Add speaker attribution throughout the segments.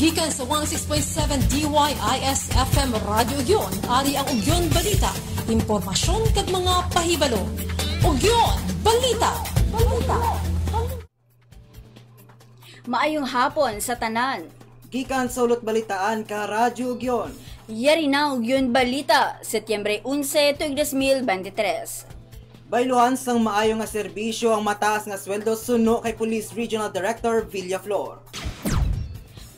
Speaker 1: Gikan sa 106.7 DYIS FM Radio Ugyon, ari ang Ugyon Balita. Impormasyon kag mga pahibalo. Ugyon Balita.
Speaker 2: Maayong hapon sa tanan.
Speaker 3: Gikan sa ulot balitaan ka Radyo Ugyon.
Speaker 2: Yari na Ugyon Balita, Setyembre 11, 2023.
Speaker 3: Bayluhan sang maayong nga serbisyo ang mataas nga sweldo suno kay Police Regional Director Villaflor.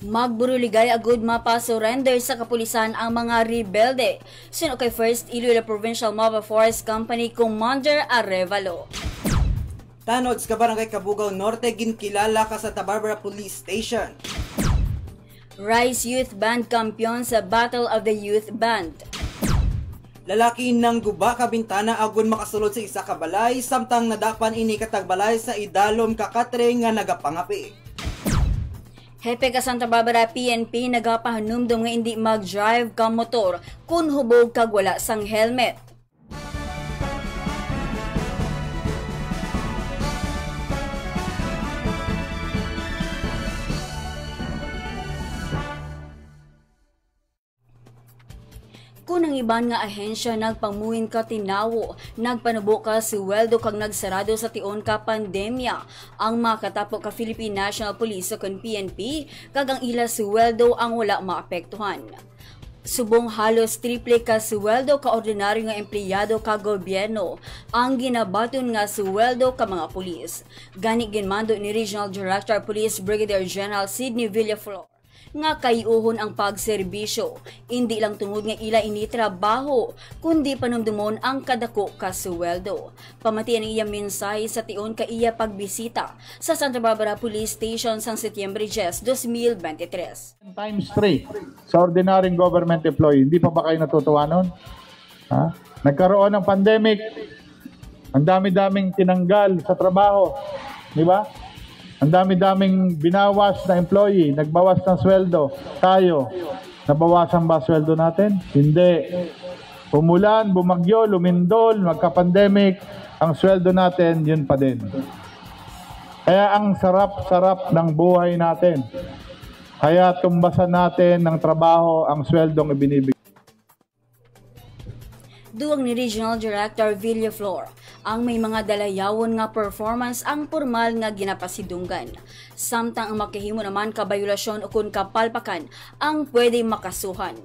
Speaker 2: Magburuligay agud mapa-surrender sa kapulisan ang mga rebelde. Suno kay First Iloilo Provincial Mobile Force Company Commander Arevalo.
Speaker 3: Tanod sa Barangay Kabugaw Norte ginkilala ka sa Tabarbara Police Station.
Speaker 2: Rice Youth Band kampiyon sa Battle of the Youth Band.
Speaker 3: Lalaki ng guba ka bintana agon makasulod sa isa ka balay samtang nadapan ini katagbalay sa idalom kakatre nga nagapangapi.
Speaker 2: Hepe ka Santa Barbara PNP nagapahanumdum nga hindi mag-drive ka motor kung hubog kag wala sang helmet. Kung ang iban nga ahensya nagpamuhin ka tinawo, nagpanubo ka suweldo kag nagsarado sa tion ka pandemya, ang makatapo ka Philippine National Police o kon PNP, kag ang ila suweldo ang wala maapektuhan. Subong halos triple ka suweldo ka ordinaryo nga empleyado ka gobyerno ang ginabaton nga suweldo ka mga pulis. Gani ginmando ni Regional Director Police Brigadier General Sidney Villaflor nga kayuhon ang pagserbisyo, hindi lang tungod nga ila initrabaho, kundi panumdumon ang kadako ka suweldo. Pamatian ang iya mensahe sa tion ka iya pagbisita sa Santa Barbara Police Station sang Setyembre 10, 2023.
Speaker 4: Times 3 sa ordinaryong government employee. Hindi pa ba kayo natutuwa nun? Ha? Nagkaroon ng pandemic, ang dami-daming tinanggal sa trabaho. Di ba? Ang dami-daming binawas na employee, nagbawas ng sweldo. Tayo, nabawasan ba sweldo natin? Hindi. Umulan, bumagyo, lumindol, magka-pandemic, ang sweldo natin, yun pa din. Kaya ang sarap-sarap ng buhay natin. Kaya tumbasan natin ng trabaho ang sweldong ibinibigay.
Speaker 2: Duwag ni Regional Director Villaflor, ang may mga dalayawon nga performance ang formal nga ginapasidunggan. Samtang ang makahimo naman kabayulasyon o kun kapalpakan ang pwede makasuhan.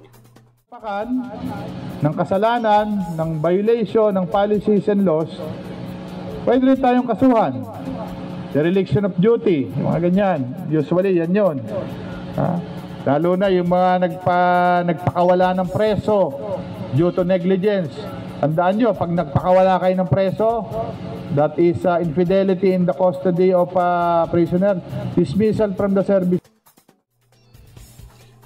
Speaker 4: Palpakan ng kasalanan, ng violation ng policies and laws, pwede rin tayong kasuhan. Dereliction of duty, yung mga ganyan. Usually, yan yun. Lalo na yung mga nagpakawala ng preso due to negligence. Tandaan nyo, pag nagpakawala kayo ng preso, that is infidelity in the custody of a prisoner, dismissal from the service.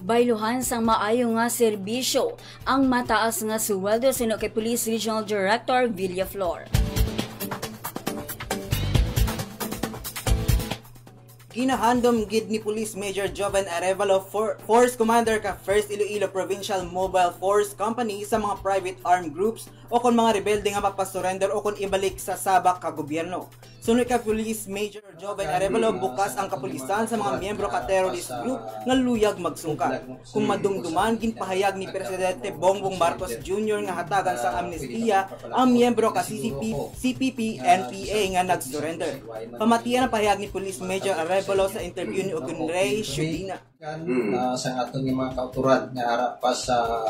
Speaker 2: Bayluhan sang maayo nga serbisyo ang mataas nga suweldo sino kay Police Regional Director Villaflor.
Speaker 3: Ginahandom gid ni Police Major Joven Arevalo, Force Commander ka First Iloilo Provincial Mobile Force Company sa mga private armed groups o kon mga rebelde nga magpa-surrender o kon ibalik sa sabak ka gobyerno. Sunod ka Police Major Joven Arevalo, bukas ang kapulisan sa mga miyembro ka terrorist group nga luyag magsungkat. Kung madumduman, ginpahayag ni Presidente Bongbong Marcos Jr. nga hatagan sa amnestiya ang miyembro ka CPP-NPA nga nag-surrender. Pamatian ang pahayag ni Police Major Arevalo sa interview ni Ogunray Shudina.
Speaker 5: Sa aton nga mga kauturan nga harap pa sa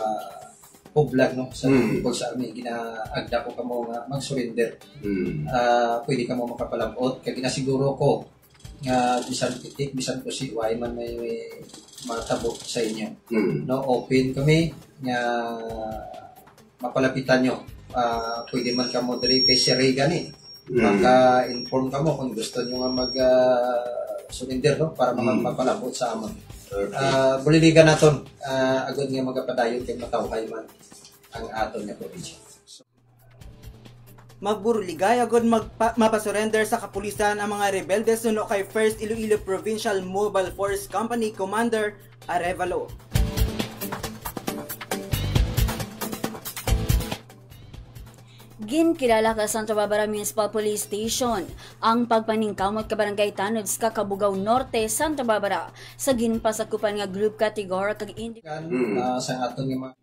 Speaker 5: poblag no sa people sa army ginaagda ko kamo nga mag-surrender. Pwede kamo makapalabot kay ginasiguro ko nga bisan pitik bisan ko si way man may matabok sa inyo. No, open kami nga mapalapitan nyo. Pwede man kamo diri kay Siri gani. Maka-inform kamo kung gusto nyo nga mag-surrender no para mapalabot sa amon. Buliligan naton agad nga magapadayon kay matawhay man ang aton nga probinsya.
Speaker 3: Magburuligay agad mapasurrender sa kapulisan ang mga rebelde suno kay First Iloilo Provincial Mobile Force Company Commander Arevalo.
Speaker 2: Ginkilala ka Santa Barbara Municipal Police Station ang pagpaningkamot ka Barangay Tanod sa Kabugao Norte, Santa Barbara sa ginpasakupan nga group category kag
Speaker 5: sa aton nga mga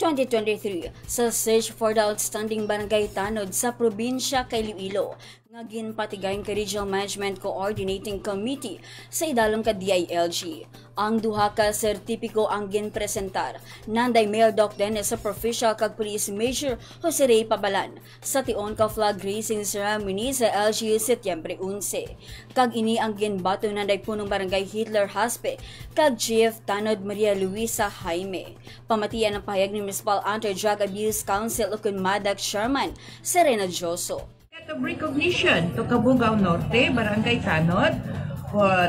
Speaker 2: 2023 sa Search for the Outstanding Barangay Tanod sa probinsya kay Iloilo nga ginpatigayng ka Regional Management Coordinating Committee sa idalom ka DILG. Ang duha ka sertipiko ang ginpresentar nanday Mayor Doc Dennis sa Provincial kag Police Major Jose Ray Pabalan sa tion ka flag raising ceremony sa LGU Setyembre 11. Kag ini ang ginbato nanday punong Barangay Hitler Haspe kag Chief Tanod Maria Luisa Jaime. Pamatian ang pahayag ni Municipal Anti-Drug Abuse Council o Madak Sherman Serena Joso.
Speaker 6: Of recognition to Kabugao Norte, Barangay Tanod,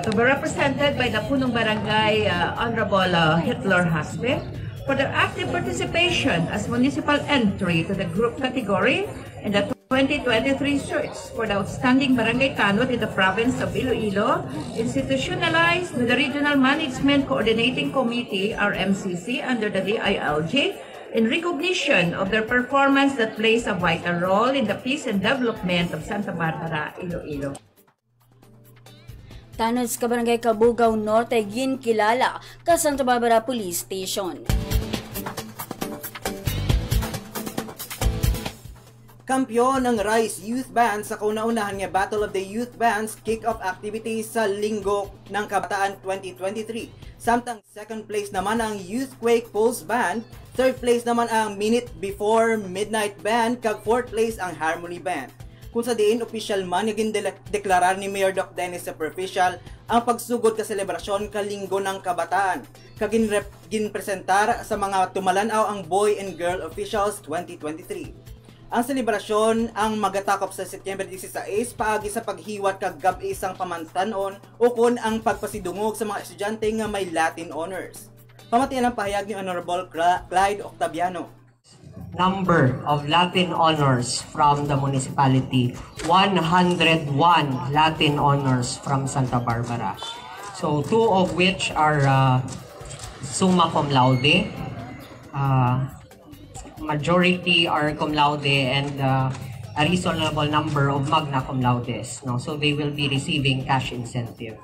Speaker 6: to be represented by the Punong Barangay Honorable Hitler Hasbe for their active participation as municipal entry to the group category in the 2023 search for the outstanding Barangay Tanod in the province of Iloilo, institutionalized with the Regional Management Coordinating Committee, RMCC, under the DILG, in recognition of their performance that plays a vital role in the peace and development of Santa Barbara, Iloilo.
Speaker 2: Tanod sa Barangay Kabugao Norte ginkilala ka Santa Barbara Police Station.
Speaker 3: Kampiyon ng Rise Youth Band sa kauna-unahan nga Battle of the Youth Bands kick-off activities sa Linggo ng Kabataan 2023. Samtang second place naman ang Youthquake Pulse Band, third place naman ang Minute Before Midnight Band, kag fourth place ang Harmony Band. Kung sa diin, official man yung deklarar ni Mayor Doc Dennis sa Provincial ang pagsugod ka selebrasyon ka Linggo ng Kabataan. Kag ginpresentar sa mga tumalanaw ang Boy and Girl Officials 2023. Ang selebrasyon ang magatakop sa Setyembre 16 paagi sa paghiwat kag gab-isang pamantanon o kun ang pagpasidungog sa mga estudyante nga may Latin honors. Pamatian ang pahayag ni Honorable Clyde Octaviano.
Speaker 7: Number of Latin honors from the municipality, 101 Latin honors from Santa Barbara. So 2 of which are summa cum laude. Majority are cum laude and a reasonable number of magna cum laudes. No? So they will be receiving cash incentive.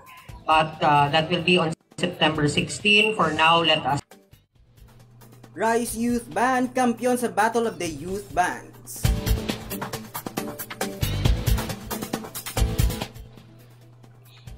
Speaker 7: But that will be on September 16. For now, let us...
Speaker 3: Rise Youth Band, kampiyon sa Battle of the Youth Bands.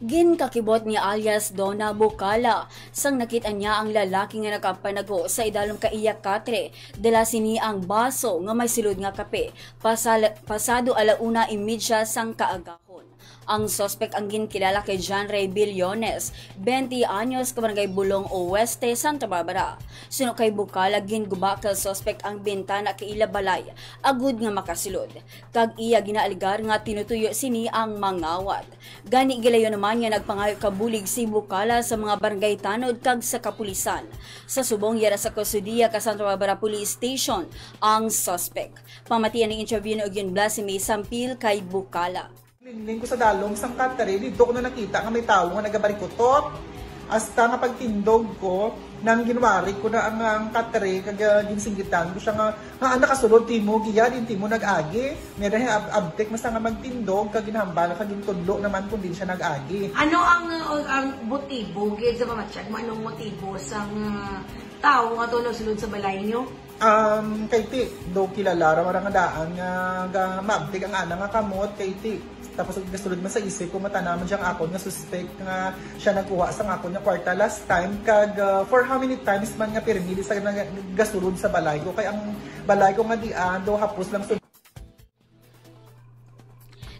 Speaker 2: Ginkakibot ni alias Donna Bukala sang nakita niya ang lalaki nga nakapanago sa idalom ka iya katre dala sini ang baso nga may silod nga kape pasado 1:30 sang kaagahon. Ang suspect ang ginkilala kay John Ray Billones, 20 anyos, Barangay Bulong Oeste, Santa Barbara. Suno kay Bukala ginguba ka suspect ang bintana kay ila balay agud nga makasilod. Kag iya ginaalgar nga tinutuyo sini ang mangawat. Gani gilayon naman nga nagpangayo kabulig si Bukala sa mga barangay Tanod kag sa kapulisan. Sa subong yara sa Kusudia ka Santa Barbara Police Station ang suspect. Pamatian ng interview ni Ogyon Blasime Sampil kay Bukala.
Speaker 8: Lingling ko sa dalom sang katare, dito ko na nakita nga may tao nga nagabarikutot. Hasta nga pagtindog ko, nang ginwari ko na ang katare, kag ginsinggitan ko siya nga nakasulod timo, giya din timo nag-agi. Meron yung abtek, masa nga magtindog, kag ginhambala, kag gintudlo naman kung din siya nag-agi.
Speaker 9: Ano ang motibo, gid sa mamatsyag mo, anong motibo sang tao nga to sulod sa balay nyo?
Speaker 8: Kay ti, do kilala, marang daan nga maabtik ang ana nga kamot, kay ti. Tapos gasulod man sa isip ko matanaman siyang akon nga suspect nga siya nagkuha sa akon nga kwarta last time kag for how many times man nga pirmili sa gasulod sa balay ko kay ang balay ko nga dian do hapos lang sulod.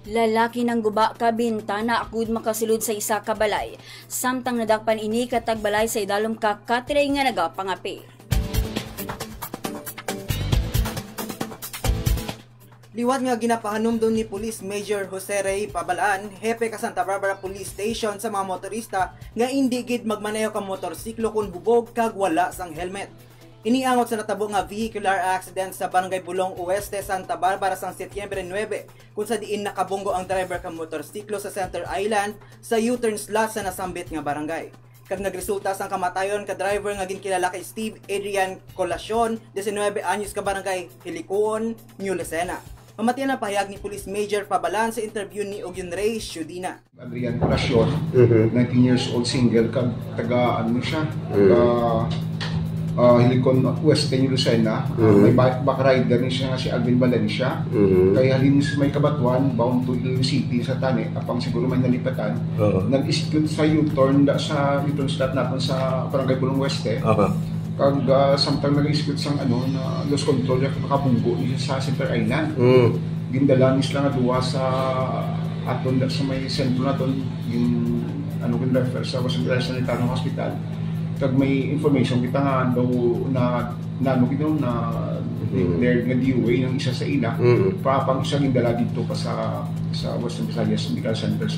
Speaker 2: Lalaki ng guba ka bintana akud makasulod sa isa ka balay samtang nadakpan ini katag balay sa idalom ka katre nga nagapangapi.
Speaker 3: Liwat nga ginapahanumdum ni Police Major Jose Ray Pabalan, hepe ka Santa Barbara Police Station sa mga motorista nga hindi gid magmaneho ka motorsiklo kung hubog kag wala sang helmet. Iniangot sa natabo nga vehicular accident sa Barangay Bulong Oeste, Santa Barbara sang Setyembre 9 kung sa diin nakabunggo ang driver ka motorsiklo sa Center Island sa U-turn slot sa nasambit nga barangay. Kag nagresulta sang kamatayon ka driver nga ginkilala kay Steve Adrian Colacion, 19 anyos ka barangay Hilicoon, New Lucena. Mamatian ang pahayag ni Police Major Pabalan sa interview ni Ogyun Ray Shudina.
Speaker 10: Adrian Colacion, 19 years old, single, kag taga ano siya, Helicon West New Lucena. May back rider ni siya nga si Alvin Valencia. Kaya halin may kabatuan bound to Iloilo City sa Tane, apang siguro may nalipatan. Nag-execute sa U-turn sa return stop natin sa Barangay Pulong Weste. Kag samtang nag-execute sang ano na loss control ya kakabunggo niya sa Center Island. Gindalanis lang duwa sa aton sa may sentro naton yung ano kun refer sa Central Sanitarian Hospital. Kag may information kita nga daw na declared nga DOA ng isa sa ila para pang isang indala dito pa sa Western Visayas Medical Center.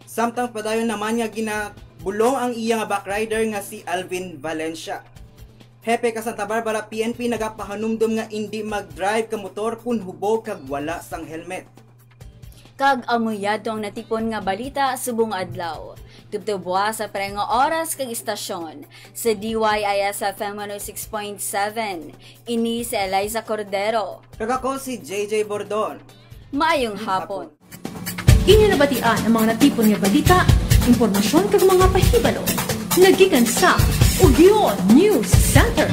Speaker 3: Samtang padayon naman nga ginabulong ang iya nga backrider nga si Alvin Valencia. Hepe ka Santa Barbara PNP nagapahanumdum nga hindi mag-drive ka motor kun hubog kag wala sang helmet.
Speaker 2: Kag amuyadong natipon nga balita subong adlaw. Tubtubwa sa prengong oras kag istasyon sa DYIS FM 106.7. Ini si Eliza Cordero.
Speaker 3: Kag ako si JJ Bordon.
Speaker 2: Maayong hapon.
Speaker 1: Inyo nabatian ang mga natipon nga balita, impormasyon kag mga pahibalo. Nagikan sa Ugyon News Center.